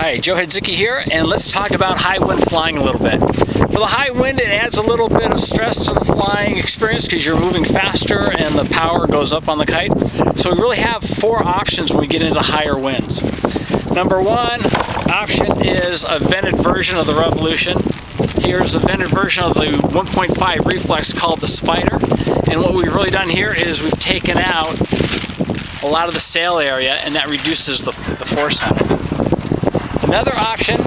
Hi, Joe Hedzicki here, and let's talk about high wind flying a little bit. For the high wind, it adds a little bit of stress to the flying experience because you're moving faster and the power goes up on the kite. So we really have four options when we get into higher winds. Number one option is a vented version of the Revolution. Here's a vented version of the 1.5 reflex called the Spider. And what we've really done here is we've taken out a lot of the sail area, and that reduces the force on it. Another option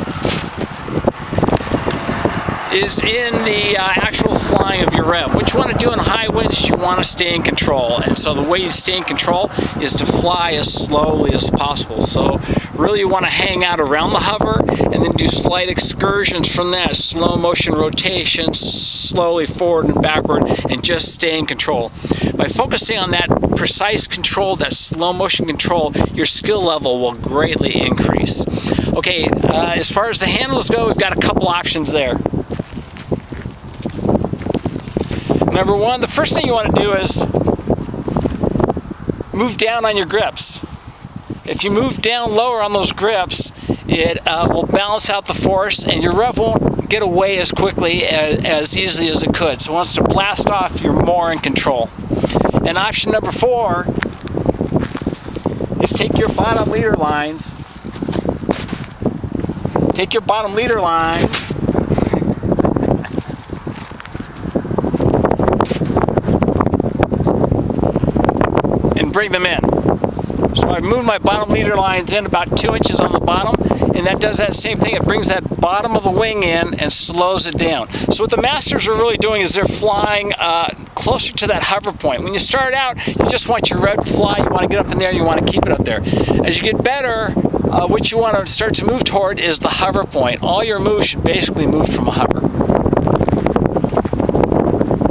is in the actual flying of your rev. What you want to do in high winds, you want to stay in control. And so the way you stay in control is to fly as slowly as possible. So really you want to hang out around the hover and then do slight excursions from that, slow motion rotations, slowly forward and backward, and just stay in control. By focusing on that precise control, that slow motion control, your skill level will greatly increase. Okay, as far as the handles go, we've got a couple options there. Number one, the first thing you want to do is move down on your grips. If you move down lower on those grips, it will balance out the force and your rev won't get away as quickly as easily as it could. So once to blast off, you're more in control. And option number four is take your bottom leader lines. Take your bottom leader lines and bring them in. So I've moved my bottom leader lines in about 2 inches on the bottom, and that does that same thing. It brings that bottom of the wing in and slows it down. So what the masters are really doing is they're flying closer to that hover point. When you start out, you just want your rev to fly, you want to get up in there, you want to keep it up there. As you get better, what you want to start to move toward is the hover point. All your moves should basically move from a hover.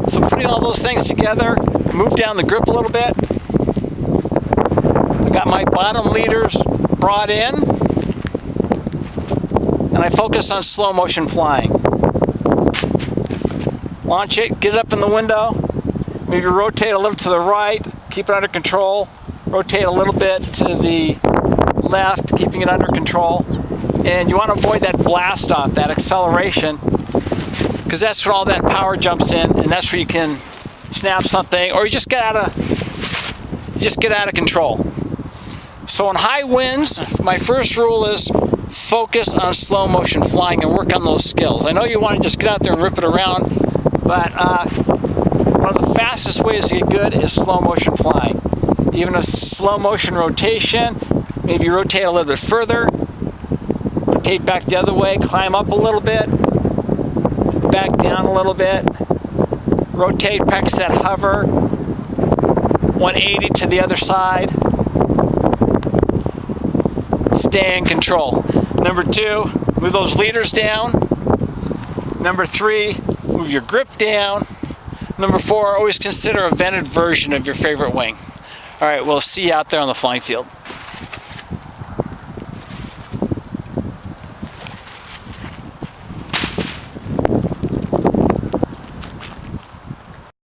So putting all those things together, move down the grip a little bit. I got my bottom leaders brought in, and I focus on slow motion flying. Launch it, get it up in the window, maybe rotate a little to the right, keep it under control, rotate a little bit to the left, keeping it under control. And you want to avoid that blast off, that acceleration, because that's when all that power jumps in, and that's where you can snap something, or you just get out of control. So in high winds, my first rule is focus on slow motion flying and work on those skills. I know you want to just get out there and rip it around, but one of the fastest ways to get good is slow motion flying. Even a slow motion rotation, maybe rotate a little bit further, rotate back the other way, climb up a little bit, back down a little bit, rotate, practice that hover, 180 to the other side. Stay in control. Number two, move those leaders down. Number three, move your grip down. Number four, always consider a vented version of your favorite wing. All right, we'll see you out there on the flying field.